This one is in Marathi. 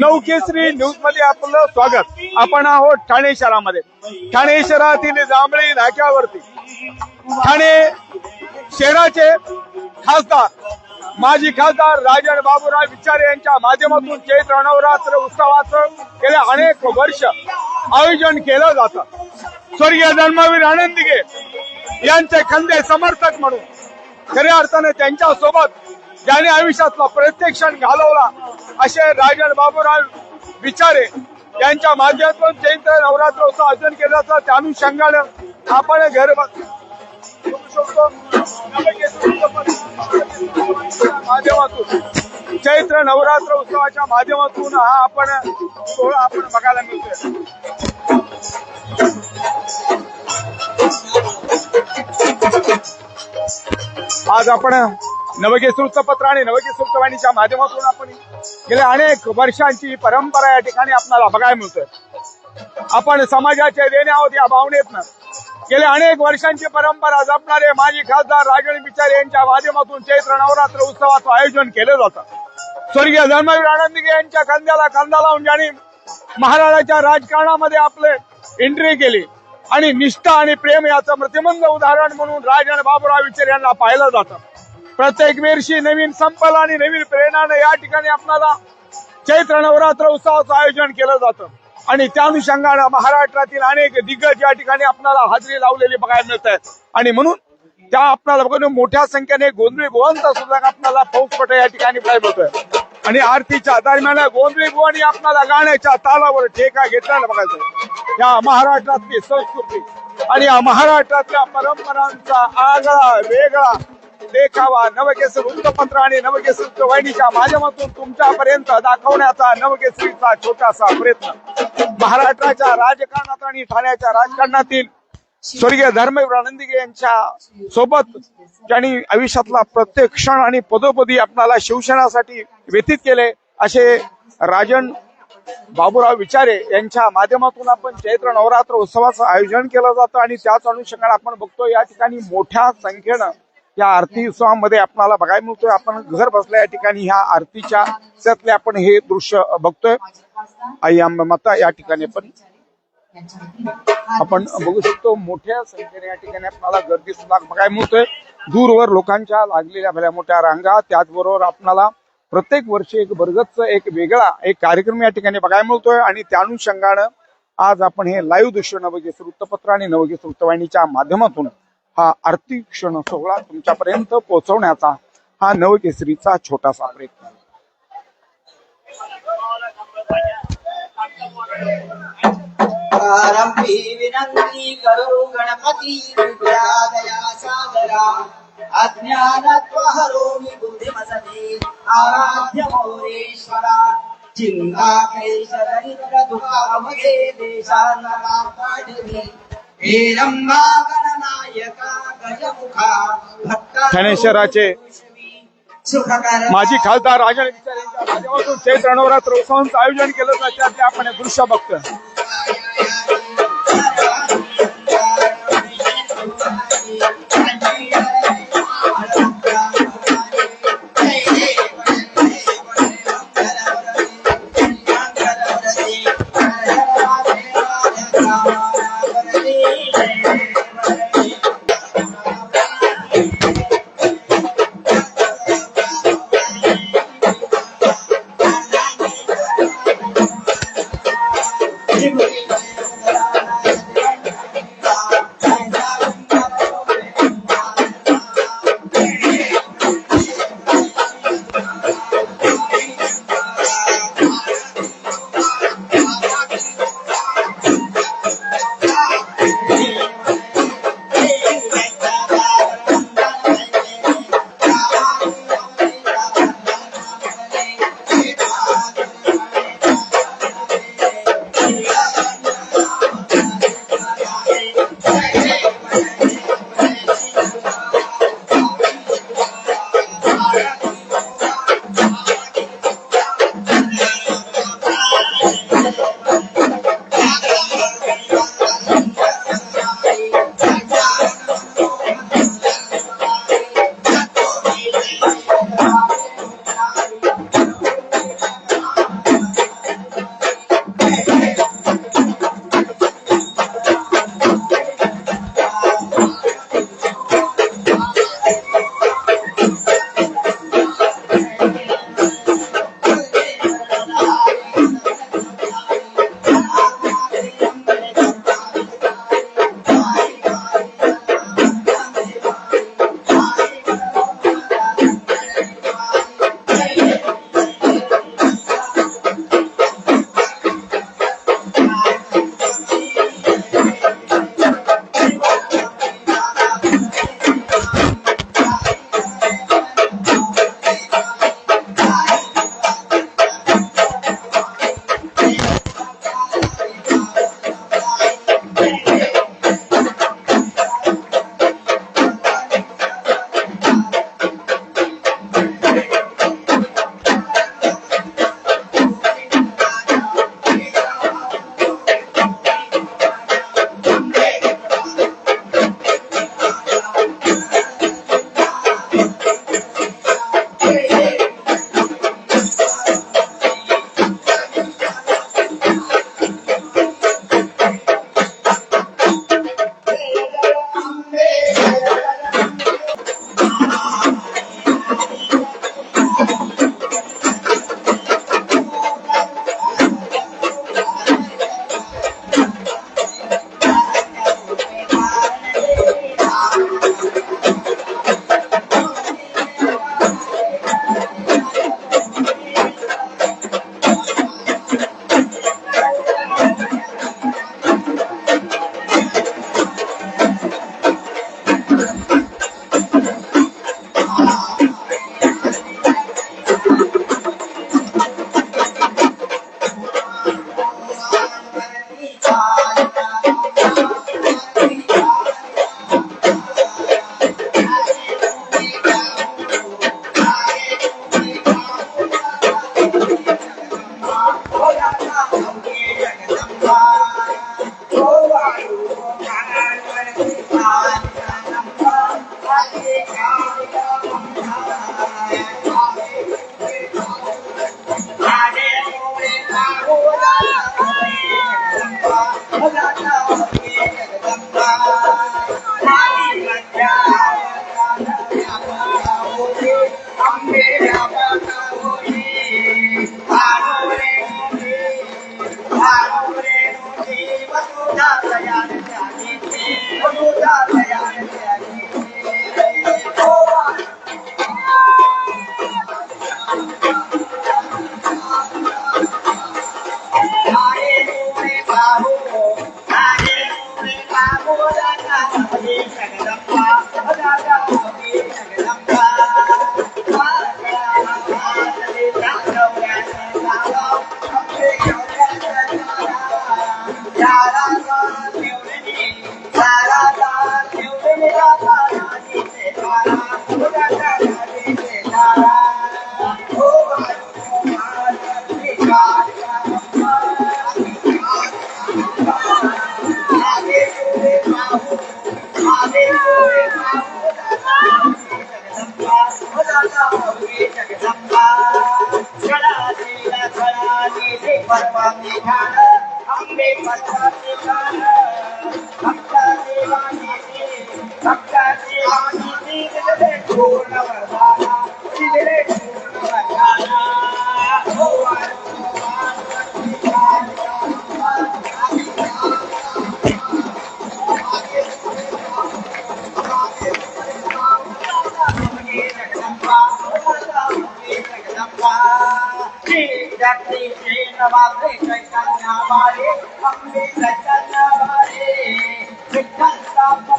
नवकेसरी न्यूज मध्ये आपलं स्वागत। आपण आहोत ठाणे शहरामध्ये। ठाणे शहरातील जांभळी नाक्यावरती ठाणे शहराचे खासदार माजी खासदार राजन बाबूराव विचारे यांच्या माध्यमातून चैत्र नवरात्र उत्सवाचं गेले अनेक वर्ष आयोजन केलं जातं। स्वर्गीय धर्मवीर आनंदगे यांचे खंदे समर्थक म्हणून खऱ्या अर्थाने त्यांच्या सोबत ज्याने आयुष्यातला प्रत्येक क्षण घालवला असे राजन बाबूराव विचारे यांच्या माध्यमातून चैत्र नवरात्र उत्सव आयोजन केलं जातं। त्या अनुषंगानं आपण घर माध्यमातून चैत्र नवरात्र उत्सवाच्या माध्यमातून हा आपण सोहळा आपण बघायला मिळतोय। आज आपण नवकेसरी वृत्तपत्र आणि नवकेसरी वृत्तवाहिनीच्या माध्यमातून आपण गेल्या अनेक वर्षांची परंपरा या ठिकाणी आपल्याला बघायला मिळतोय। आपण समाजाचे देणे आहोत या भावनेतनं गेल्या अनेक वर्षांची परंपरा जपणारे माजी खासदार राजन विचारे यांच्या माध्यमातून चैत्र नवरात्र उत्सवाचं आयोजन केलं जातं। स्वर्गीय धर्मवीर आनंदगे यांच्या खांद्याला खांदा लावून ज्यांनी महाराजांच्या राजकारणामध्ये आपले एंट्री केली आणि निष्ठा आणि प्रेम याचं प्रतिबंध उदाहरण म्हणून राजन बाबूराव विचारे यांना पाहिलं जातं। प्रत्येक वर्षी नवीन संपल आणि नवीन प्रेरणाने या ठिकाणी आपल्याला चैत्र नवरात्र उत्सवाचं आयोजन केलं जातं आणि त्या अनुषंगाने महाराष्ट्रातील अनेक दिग्गज या ठिकाणी आपल्याला हजेरी लावलेली बघायला मिळत आहेत आणि म्हणून त्या आपल्याला बघून मोठ्या संख्येने गोंधळी बुवांचा सुद्धा आपल्याला फौजपट या ठिकाणी बघायला मिळतोय आणि आरतीच्या दरम्यान गोंधळी बुवांनी आपल्याला गाण्याच्या तालावर ठेका घेतल्याला बघायचं। या महाराष्ट्रातली संस्कृती आणि या महाराष्ट्रातल्या परंपरांचा आगळा वेगळा देखावा नवकेसरी वृत्तपत्र आणि नवकेसरी वृत्तवाहिनीच्या माध्यमातून तुमच्यापर्यंत दाखवण्याचा नवकेसरीचा छोटासा प्रयत्न। महाराष्ट्राच्या राजकारणात आणि ठाण्याच्या राजकारणातील स्वर्गीय धर्मवीर आनंदगे यांच्या सोबत ज्यांनी आयुष्यातला प्रत्येक क्षण आणि पदोपदी आपल्याला शिवसेनासाठी व्यतीत केले असे राजन बाबूराव विचारे यांच्या माध्यमातून आपण चैत्र नवरात्र उत्सवाचं आयोजन केलं जातं आणि त्याच अनुषंगाने आपण बघतो या ठिकाणी मोठ्या संख्येनं या आरती उत्सवामध्ये आपल्याला बघायला मिळतोय। आपण घर बसल्या या ठिकाणी ह्या आरतीच्या त्यातले आपण हे दृश्य बघतोय। आई अंबामाता या ठिकाणी पण आपण बघू शकतो मोठ्या संख्येने या ठिकाणी आपल्याला गर्दी सुद्धा बघायला मिळतोय। दूरवर लोकांच्या लागलेल्या भल्या मोठ्या रांगा, त्याचबरोबर आपल्याला प्रत्येक वर्षी एक बरगतच एक वेगळा एक कार्यक्रम या ठिकाणी बघायला मिळतोय आणि त्या अनुषंगानं आज आपण हे लाईव्ह दृश्य नवकेसरी वृत्तपत्र आणि नवकेसरी वृत्तवाहिनीच्या माध्यमातून हा आरती क्षण सोहळा तुमच्यापर्यंत पोहोचवण्याचा हा नवकेसरीचा छोटासा प्रयत्न। प्रारंभी विनंती करो गणपती विद्यादया सागरा अज्ञानत्वहरो बुद्धिमसते आराध्य मोरेश्वरा चिंता क्लेश दरिद्र दुःखावगे देशांना पाठवी ठाणे शहराचे माजी खासदार राजन विचारे यांच्या माध्यमातून चैत्र नवरात्र उत्सवाचं आयोजन केलं जातं त्यातले आपण दृश्य बघतोय। पर्वते ठाण अंबे पर्वते ठाण भक्ता देवानी दिले पूर्ण वरदाना दिले पूर्ण वरदाना हो जगती नवाजे चैतन्य वाले अंबे चैतन्य वाले विठ्ठल साप